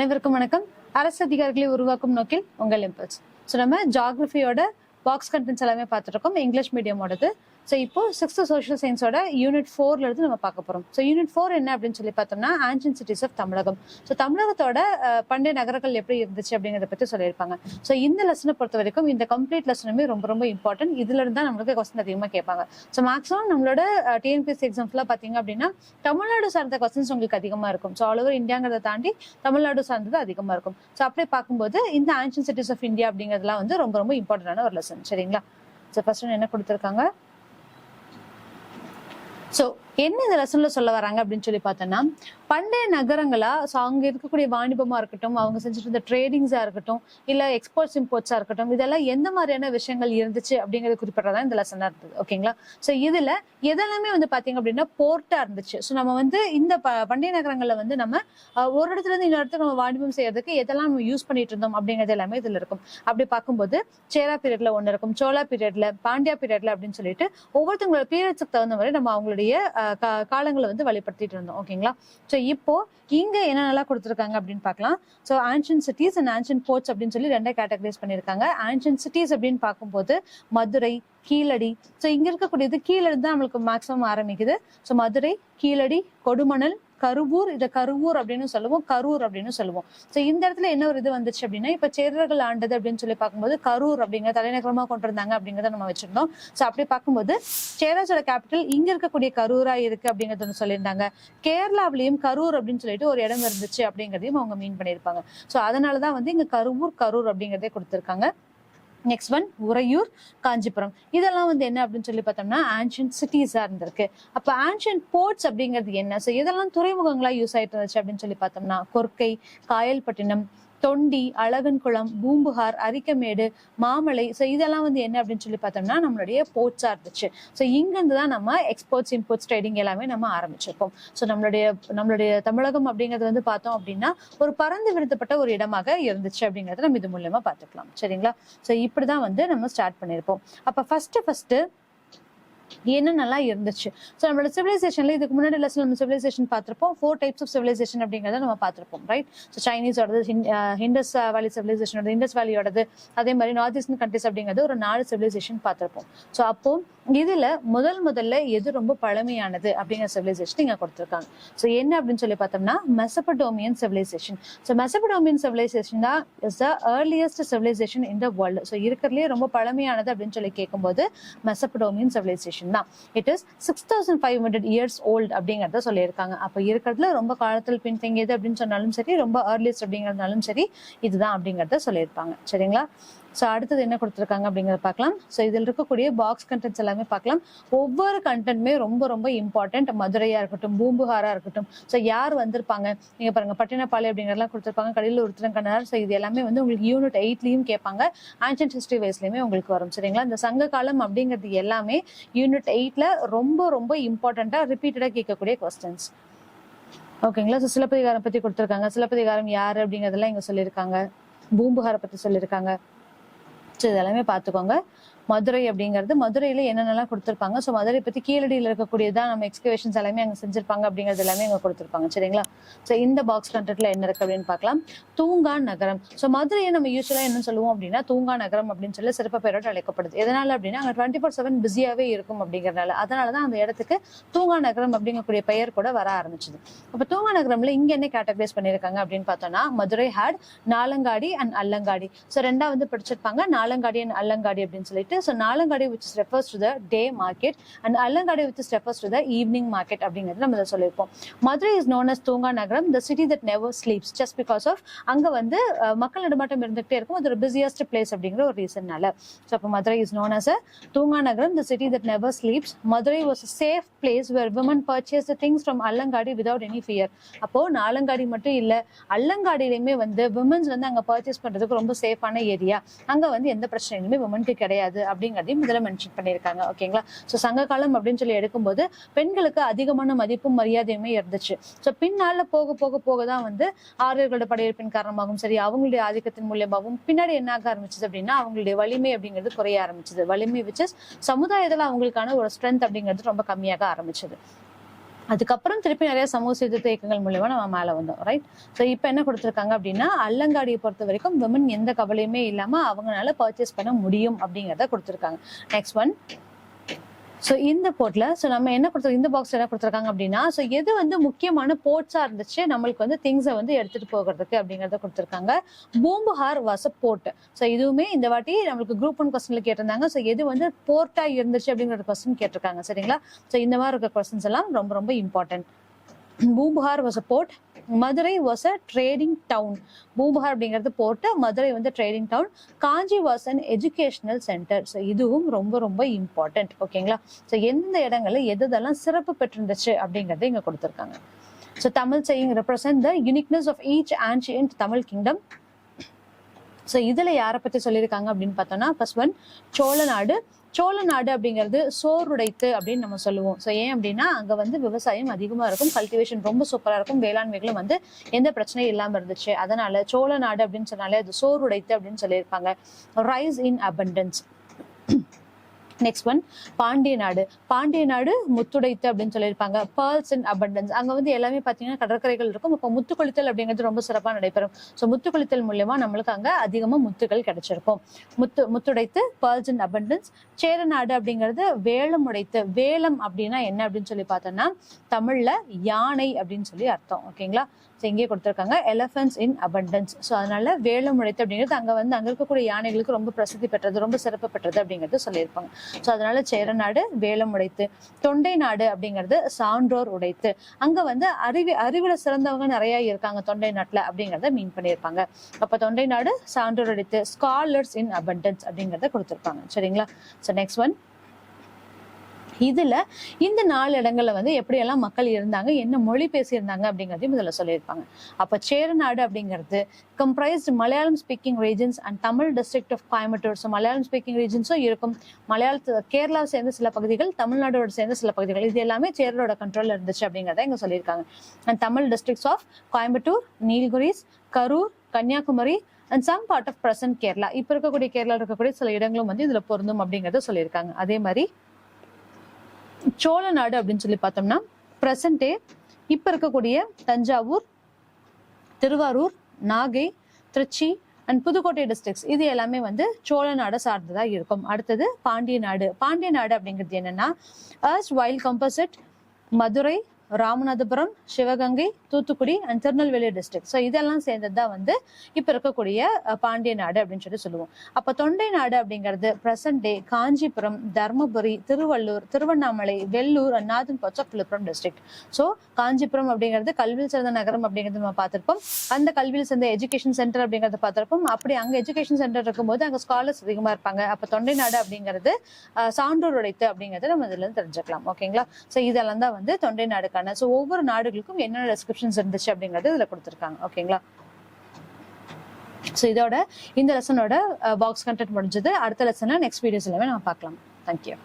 அனைவருக்கும் வணக்கம். அரசு அதிகாரிகளை உருவாக்கும் நோக்கில் உங்கள் இம்பல்ஸ். ஸோ நம்ம ஜியாகிரபியோட பாக்ஸ் கண்டென்ட்ஸ் எல்லாமே பார்த்துருக்கோம், இங்கிலீஷ் மீடியமோடது. ஸோ இப்போ 6th சோஷியல் சயின்ஸோட யூனிட் 4ல இருந்து நம்ம பார்க்க போறோம். ஸோ யூனிட் 4 என்ன அப்படின்னு சொல்லி பார்த்தோம்னா ancient cities of Tamilakam. So தமிழகத்தோட பண்டைய நகரங்கள் எப்படி இருந்துச்சு அப்படிங்கிறத பத்தி சொல்லியிருப்பாங்க. ஸோ இந்த லெசனை பொறுத்த வரைக்கும் இந்த கம்ப்ளீட் லெசனுமே ரொம்ப ரொம்ப இம்பார்ட்டன்ட். இதுல இருந்து தான் நம்மளுக்கு கொஸ்டின் அதிகமாக கேட்பாங்க. ஸோ மேக்ஸிமம் நம்மளோட டிஎன்பிஎஸ்சி எக்ஸாம்ஸ்லாம் பார்த்தீங்க அப்படின்னா தமிழ்நாடு சார்ந்த கொஸ்டின்ஸ் உங்களுக்கு அதிகமாக இருக்கும். ஸோ ஆல் ஓவர் இந்தியாங்கிறத தாண்டி தமிழ்நாடு சார்ந்தது அதிகமாக இருக்கும். ஸோ அப்படியே பார்க்கும்போது இந்த ஆன்ஷியன்ட் சிட்டிஸ் ஆஃப் இந்தியா அப்படிங்கிறதுலாம் வந்து ரொம்ப ரொம்ப இம்பார்ட்டன்டான ஒரு லெசன். சரிங்களா? ஸோ ஃபர்ஸ்ட் என்ன கொடுத்துருக்காங்க, ஸோ என்ன இந்த லெசன்ல சொல்ல வராங்க அப்படின்னு சொல்லி பார்த்தோம்னா, பண்டைய நகரங்களா அங்க இருக்கக்கூடிய வாணிபமா இருக்கட்டும், அவங்க செஞ்சுட்டு இருந்த ட்ரேடிங்ஸா இருக்கட்டும், இல்ல எக்ஸ்போர்ட்ஸ் இம்போர்ட்ஸா இருக்கட்டும், இதெல்லாம் எந்த மாதிரியான விஷயங்கள் இருந்துச்சு அப்படிங்கிறது குறிப்பிடறதா இந்த லெசனா இருந்தது. ஓகேங்களா? ஸோ இதுல எதெல்லாமே வந்து பாத்தீங்க அப்படின்னா போர்ட்டா இருந்துச்சு. ஸோ நம்ம வந்து இந்த பண்டைய நகரங்கள்ல வந்து நம்ம ஒரு இடத்துல இருந்து இன்னொரு இடத்துக்கு நம்ம வாணிபம் செய்யறதுக்கு எதெல்லாம் நம்ம யூஸ் பண்ணிட்டு இருந்தோம் அப்படிங்கிறது எல்லாமே இதுல இருக்கும். அப்படி பார்க்கும்போது சேரா பீரியட்ல ஒண்ணு இருக்கும், சோழா பீரியட்ல, பாண்டியா பீரியட்ல அப்படின்னு சொல்லிட்டு ஒவ்வொருத்தவங்களோட பீரியட்ஸுக்கு தகுந்த மாதிரி நம்ம அவங்களுடைய காலங்களை வந்து வழிபடுத்திட்டு இருந்தோம். ஓகேங்களா? ஸோ இப்போ இங்க என்ன நல்லா கொடுத்துருக்காங்க அப்படின்னு பார்க்கலாம். So ancient cities and ancient ports அப்படின்னு சொல்லி ரெண்டே கேட்டகரைஸ் பண்ணியிருக்காங்க. ஆன்ஷியன்ட் சிட்டிஸ் அப்படின்னு பார்க்கும்போது மதுரை, கீழடி. ஸோ இங்க இருக்கக்கூடியது கீழடி தான் நம்மளுக்கு மேக்ஸிமம் ஆரம்பிக்குது. ஸோ மதுரை, கீழடி, கொடுமணல், கருவூர், இதை கருவூர் அப்படின்னு சொல்லுவோம், கரூர் அப்படின்னு சொல்லுவோம். ஸோ இந்த இடத்துல என்ன ஒரு இது வந்துச்சு அப்படின்னா, இப்ப சேரர்கள் ஆண்டது அப்படின்னு சொல்லி பார்க்கும்போது கரூர் அப்படிங்கிற தலைநகரமா கொண்டு வந்தாங்க அப்படிங்கிறத நம்ம வச்சிருந்தோம். ஸோ அப்படி பார்க்கும்போது சேரர்களோட கேபிட்டல் இங்க இருக்கக்கூடிய கரூரா இருக்கு அப்படிங்கறது சொல்லியிருந்தாங்க. கேரளாவிலையும் கரூர் அப்படின்னு சொல்லிட்டு ஒரு இடம் இருந்துச்சு அப்படிங்கிறதையும் அவங்க மீன் பண்ணியிருப்பாங்க. ஸோ அதனாலதான் வந்து இங்க கரூர் அப்படிங்கிறதே கொடுத்திருக்காங்க. Next one Uraiyur, Kanchipuram. இதெல்லாம் வந்து என்ன அப்படின்னு சொல்லி பார்த்தோம்னா ஆன்ஷியன்ட் சிட்டிஸா இருந்திருக்கு. அப்ப ஆன்ஷியன்ட் போர்ட்ஸ் அப்படிங்கிறது என்ன? ஸோ இதெல்லாம் துறைமுகங்களா யூஸ் ஆயிட்டு இருந்துச்சு அப்படின்னு சொல்லி பார்த்தோம்னா கொர்க்கை, காயல்பட்டினம், தொண்டி, அழகன்குளம், பூம்புகார், அரிக்கமேடு, மாமலை. ஸோ இதெல்லாம் வந்து என்ன அப்படின்னு சொல்லி பார்த்தோம்னா நம்மளுடைய போர்ட்ஸா இருந்துச்சு. ஸோ இங்கிருந்து தான் நம்ம எக்ஸ்போர்ட்ஸ் இம்போர்ட்ஸ் ட்ரேடிங் எல்லாமே நம்ம ஆரம்பிச்சிருப்போம். ஸோ நம்மளுடைய தமிழகம் அப்படிங்கிறது வந்து பார்த்தோம் அப்படின்னா ஒரு பறந்து விடுத்தப்பட்ட ஒரு இடமாக இருந்துச்சு அப்படிங்கறத நம்ம இது மூலமா பார்த்துக்கலாம். சரிங்களா? ஸோ இப்படிதான் வந்து நம்ம ஸ்டார்ட் பண்ணிருப்போம். அப்ப ஃபர்ஸ்ட் என்னென்னலாம் இருந்துச்சு. ஸோ நம்மளோட சிவிலைசேஷன்ல இதுக்கு முன்னாடி லெசன் நம்ம சிவிலைசேஷன் பார்த்திருப்போம். 4 டைப்ஸ் ஆஃப் சிவிலைசேஷன் அப்படிங்கிறத நம்ம பார்த்திருப்போம், ரைட்? ஸோ சைனீஸோடது, இண்டஸ் வேலி சிவிலைசேஷனோட, இண்டஸ் வேலியோடது, அதே மாதிரி நார்த் ஈஸ்டர்ன் கண்ட்ரிஸ் அப்படிங்கிறது ஒரு 4 சிவிலைசேஷன் பார்த்திருப்போம். ஸோ அப்போ இதுல முதல்ல எது ரொம்ப பழமையானது அப்படிங்கிற சிவிலைசேஷன் இங்க கொடுத்திருக்காங்க. ஸோ என்ன அப்படின்னு சொல்லி பார்த்தோம்னா Mesopotamian civilization. So Mesopotamian civilization தான் is the earliest civilization in the world. So இருக்கிறதுலே ரொம்ப பழமையானது அப்படின்னு சொல்லி கேட்கும்போது மெசபடோமியன் சிவிலைசேஷன் தான். இட் இஸ் 6500 years old அப்படிங்கறத சொல்லியிருக்காங்க. அப்ப இருக்கிறதுல ரொம்ப காலத்தில் பின்தங்கியது அப்படின்னு சொன்னாலும் சரி, ரொம்ப ஏர்லியஸ்ட் அப்படிங்கிறதுனாலும் சரி, இதுதான் அப்படிங்கறத சொல்லியிருப்பாங்க. சரிங்களா? ஸோ அடுத்தது என்ன கொடுத்துருக்காங்க அப்படிங்கிறத பார்க்கலாம். ஸோ இதில் இருக்கக்கூடிய பாக்ஸ் கண்டென்ட்ஸ் எல்லாமே பார்க்கலாம். ஒவ்வொரு கண்டென்ட்மே ரொம்ப ரொம்ப இம்பார்ட்டன்ட். மதுரையா இருக்கட்டும், பூம்புகாரா இருக்கட்டும், ஸோ யார் வந்திருப்பாங்க நீங்க பாருங்க, பட்டினப்பாலை அப்படிங்கிறதெல்லாம் கொடுத்துருப்பாங்க, கடையில் ஒருத்தரங்கனார். ஸோ இது எல்லாமே வந்து உங்களுக்கு யூனிட் 8லயும் கேட்பாங்க, ஆன்ஷியன்ட் ஹிஸ்டரி வைஸ்லயுமே உங்களுக்கு வரும். சரிங்களா? இந்த சங்க காலம் அப்படிங்கிறது எல்லாமே யூனிட் 8ல ரொம்ப ரொம்ப இம்பார்ட்டண்டா ரிப்பீட்டடா கேட்கக்கூடிய கொஸ்டின்ஸ். ஓகேங்களா? ஸோ சிலப்பதிகாரம் பத்தி கொடுத்துருக்காங்க. சிலப்பதிகாரம் யாரு அப்படிங்கறதெல்லாம் இங்க சொல்லியிருக்காங்க. பூம்புகாரை பத்தி சொல்லியிருக்காங்க. இதெல்லாமே பாத்துக்கோங்க. மதுரை அப்படிங்கிறது, மதுரையில என்னென்னலாம் கொடுத்திருப்பாங்க. ஸோ மதுரை பத்தி கீழடியில் இருக்கக்கூடியதான் நம்ம எக்ஸ்கவேஷன்ஸ் எல்லாமே அங்க செஞ்சிருப்பாங்க அப்படிங்கிறது எல்லாமே அங்க கொடுத்திருப்பாங்க. சரிங்களா? ஸோ இந்த பாக்ஸ் கண்டென்ட்ல என்ன இருக்கு அப்படின்னு பார்க்கலாம். தூங்கா நகரம். ஸோ மதுரையை நம்ம யூஸ்வலா என்ன சொல்லுவோம் அப்படின்னா தூங்கா நகரம் அப்படின்னு சொல்லி சிறப்பு பெயரோடு அழைக்கப்படுது. எதனால அப்படின்னா அங்க 24/7 பிஸியாவே இருக்கும் அப்படிங்கறதுனால. அதனாலதான் அந்த இடத்துக்கு தூங்கா நகரம் அப்படிங்கக்கூடிய பெயர் கூட வர ஆரம்பிச்சது. அப்ப தூங்கா நகரம்ல இங்க என்ன கேட்டகரைஸ் பண்ணிருக்காங்க அப்படின்னு பார்த்தோம்னா Madurai had Naalangadi and Allangadi. So ரெண்டா வந்து படிச்சிருப்பாங்க, நாலங்காடி அண்ட் அல்லங்காடி அப்படின்னு சொல்லிட்டு. So Nalangadi which refers to the day market and Allangadi which refers to the evening market அப்படிங்கிறது நம்ம சொல்லியிருப்போம். மதுரை is known as தூங்கா நகரம், the city that never sleeps, just because of அங்க வந்து மக்கள் நடமாட்டம் இருந்துகிட்டே இருக்கும். அது ஒரு busiest place அப்படிங்கிற ஒரு ரீசன்னால. ஸோ அப்போ Madurai is known as a தூங்கா நகரம், the city that never sleeps. Madurai was a safe place where women purchased the things from Allangadi without any fear. அப்போ நாலங்காடி மட்டும் இல்ல, அல்லங்காடியிலுமே வந்து விமன்ஸ் வந்து அங்க பர்ச்சேஸ் பண்றதுக்கு ரொம்ப சேஃபான ஏரியா. அங்க வந்து எந்த பிரச்சனையுமே விமனுக்கு கிடையாது அப்படிங்கறதையும் இதுல மென்ஷன் பண்ணிருக்காங்க. ஓகேங்களா? சோ சங்க காலம் அப்படின்னு சொல்லி எடுக்கும்போது பெண்களுக்கு அதிகமான மதிப்பும் மரியாதையுமே இருந்துச்சு. சோ பின்னால போக தான் வந்து ஆரியர்களோட படையெடுப்பின் காரணமாகவும் சரி, அவங்களுடைய ஆதிக்கத்தின் மூலியமாகவும் பின்னாடி என்ன ஆக ஆரம்பிச்சது அப்படின்னா அவங்களுடைய வலிமை அப்படிங்கிறது குறைய ஆரம்பிச்சது. வலிமை விச் இஸ் சமுதாயத்துல அவங்களுக்கான ஒரு ஸ்ட்ரென்த் அப்படிங்கிறது ரொம்ப கம்மியாக ஆரம்பிச்சது. அதுக்கப்புறம் திருப்பி நிறைய சமூக சீர்திருத்த இயக்கங்கள் மூலியமா நம்ம மேல வந்தோம், ரைட்? ஸோ இப்போ என்ன கொடுத்துருக்காங்க அப்படின்னா, அல்லங்காடியை பொறுத்த வரைக்கும் விமன் எந்த கவலையுமே இல்லாம அவங்களால பர்ச்சேஸ் பண்ண முடியும் அப்படிங்கிறத கொடுத்துருக்காங்க. நெக்ஸ்ட் ஒன், ஸோ இந்த போர்ட்ல நம்ம என்ன கொடுத்துருக்கோம், இந்த பாக்ஸ்ல என்ன கொடுத்துருக்காங்க அப்படின்னா, ஸோ எது வந்து முக்கியமான போர்ட்ஸா இருந்துச்சு நம்மளுக்கு வந்து திங்ஸை வந்து எடுத்துட்டு போகிறதுக்கு அப்படிங்கறத கொடுத்துருக்காங்க. Poompuhar was a port. So இதுவுமே இந்த வாட்டி நம்மளுக்கு குரூப் 1 கொஸ்டின்ல கேட்டிருந்தாங்க. ஸோ எது வந்து போர்ட்டா இருந்துச்சு அப்படிங்கிற கொஸ்டின் கேட்டிருக்காங்க, சரிங்களா? ஸோ இந்த மாதிரி இருக்க கொஸ்டின்ஸ் எல்லாம் ரொம்ப ரொம்ப important. Poompuhar was a port, Madurai was a trading town. Poompuhar அப்படிங்கிறது போர்ட், மதுரை வந்து trading town. Kanchi was an educational centre. So இதுவும் ரொம்ப ரொம்ப இம்பார்ட்டன்ட், ஓகேங்களா? ஸோ எந்த இடங்கள்ல எதெல்லாம் சிறப்பு பெற்றிருந்துச்சு அப்படிங்கறத இங்க கொடுத்துருக்காங்க. So Tamil saying represent the uniqueness of each ancient Tamil kingdom. So இதுல யாரை பத்தி சொல்லியிருக்காங்க அப்படின்னு பார்த்தோம்னா, ஃபர்ஸ்ட் ஒன் சோழ நாடு. சோழ நாடு அப்படிங்கிறது சோறுடைத்து அப்படின்னு நம்ம சொல்லுவோம். ஸோ ஏன் அப்படின்னா அங்க வந்து விவசாயம் அதிகமா இருக்கும், கல்டிவேஷன் ரொம்ப சூப்பரா இருக்கும், வேளாண்மைகளும் வந்து எந்த பிரச்சனையும் இல்லாம இருந்துச்சு. அதனால சோழ நாடு அப்படின்னு சொன்னாலே அது சோறுடைத்து அப்படின்னு சொல்லியிருப்பாங்க. ரைஸ் இன் அபண்டன்ஸ். நெக்ஸ்ட் ஒன் பாண்டிய நாடு. பாண்டிய நாடு முத்துடைத்து அப்படின்னு சொல்லியிருப்பாங்க. பேர்ல்ஸ் இன் அபண்டன்ஸ். அங்க வந்து எல்லாமே பாத்தீங்கன்னா கடற்கரைகள் இருக்கும். இப்போ முத்து கொளித்தல் அப்படிங்கிறது ரொம்ப சிறப்பா நடைபெறும். ஸோ முத்து கொளித்தல் மூலியமா நம்மளுக்கு அங்க அதிகமா முத்துக்கள் கிடைச்சிருக்கும். முத்துடைத்து, பேர்ல்ஸ் இன் அபண்டன்ஸ். சேர நாடு அப்படிங்கிறது வேலம் உடைத்து. வேலம் அப்படின்னா என்ன அப்படின்னு சொல்லி பார்த்தோம்னா தமிழ்ல யானை அப்படின்னு சொல்லி அர்த்தம், ஓகேங்களா? ஸோ இங்கே கொடுத்துருக்காங்க எலிஃபென்ட்ஸ் இன் அபண்டன்ஸ். ஸோ அதனால வேலம் உடைத்து அப்படிங்கிறது அங்க இருக்கக்கூடிய யானைகளுக்கு ரொம்ப பிரசித்தி பெற்றது, ரொம்ப சிறப்பு பெற்றது அப்படிங்கிறது சொல்லியிருப்பாங்க. ஸோ அதனால சேரநாடு வேலம் உடைத்து. தொண்டை நாடு அப்படிங்கிறது சான்றோர் உடைத்து. அங்க வந்து அறிவுல சிறந்தவங்க நிறைய இருக்காங்க தொண்டை நாட்டுல அப்படிங்கிறத மீன் பண்ணியிருப்பாங்க. அப்ப தொண்டை நாடு சான்றோர் உடைத்து. ஸ்காலர்ஸ் இன் அபண்டன்ஸ் அப்படிங்கிறத கொடுத்துருப்பாங்க, சரிங்களா? ஸோ நெக்ஸ்ட் ஒன், இதுல இந்த 4 இடங்கள்ல வந்து எப்படியெல்லாம் மக்கள் இருந்தாங்க, என்ன மொழி பேசியிருந்தாங்க அப்படிங்கிறதையும் இதுல சொல்லியிருப்பாங்க. அப்ப சேரநாடு அப்படிங்கிறது comprised Malayalam speaking regions and Tamil district of Coimbatore. So Malayalam speaking ரீஜன்ஸும் இருக்கும், கேரளாவை சேர்ந்த சில பகுதிகள், தமிழ்நாடோட சேர்ந்த சில பகுதிகள், இது எல்லாமே சேரலோட கண்ட்ரோல்ல இருந்துச்சு அப்படிங்கிறத இங்க சொல்லியிருக்காங்க. And Tamil districts of Coimbatore, Nilgiris, Karur, Kanyakumari and some part of present Kerala. இப்ப இருக்கக்கூடிய கேரளா இருக்கக்கூடிய சில இடங்களும் வந்து இதுல பொருந்தும் அப்படிங்கறத சொல்லியிருக்காங்க. அதே மாதிரி சோழ நாடு அப்படின்னு சொல்லி பார்த்தோம்னா பிரசன்டே இப்ப இருக்கக்கூடிய தஞ்சாவூர், திருவாரூர், நாகை, திருச்சி அண்ட் புதுக்கோட்டை டிஸ்ட்ரிக்ட்ஸ், இது எல்லாமே வந்து சோழ நாடு சார்ந்ததா இருக்கும். அடுத்தது பாண்டிய நாடு. பாண்டிய நாடு அப்படிங்கிறது என்னன்னா while composite Madurai, Ramanathapuram, Sivaganga, Thoothukudi and Tirunelveli district. So இதெல்லாம் சேர்ந்ததுதான் வந்து இப்ப இருக்கக்கூடிய பாண்டிய நாடு அப்படின்னு சொல்லி சொல்லுவோம். அப்ப தொண்டை நாடு அப்படிங்கிறது present day Kanchipuram, Dharmapuri, Tiruvallur, Tiruvannamalai, Vellore and northern parts of Villupuram district. So Kanchipuram அப்படிங்கிறது கல்வியில் சிறந்த நகரம் அப்படிங்கிறது நம்ம பார்த்திருப்போம். அந்த கல்வியில் சிறந்த எஜுகேஷன் சென்டர் அப்படிங்கறத பார்த்திருப்போம். அப்படி அங்க எஜுகேஷன் சென்டர் இருக்கும்போது அங்க ஸ்காலர்ஸ் அதிகமா இருப்பாங்க. அப்ப தொண்டை நாடு அப்படிங்கிறது சான்றோர் உடைத்து அப்படிங்கறத நம்ம இதுல இருந்து தெரிஞ்சுக்கலாம், ஓகேங்களா? ஸோ இதெல்லாம் தான் வந்து தொண்டை நாடு. ஸோ ஒவ்வொரு நாடுகளுக்கும் என்னென்ன டிஸ்கிரிப்ஷன்ஸ் இருந்துச்சு அப்படிங்கறது இதுல கொடுத்துருக்காங்க, ஓகேங்களா? ஸோ இதோட இந்த லெசனோட பாக்ஸ் கண்டென்ட் முடிஞ்சது. அடுத்த லெசன்ல நெக்ஸ்ட் வீடியோஸ் எல்லாமே நம்ம பார்க்கலாம். தேங்க்யூ.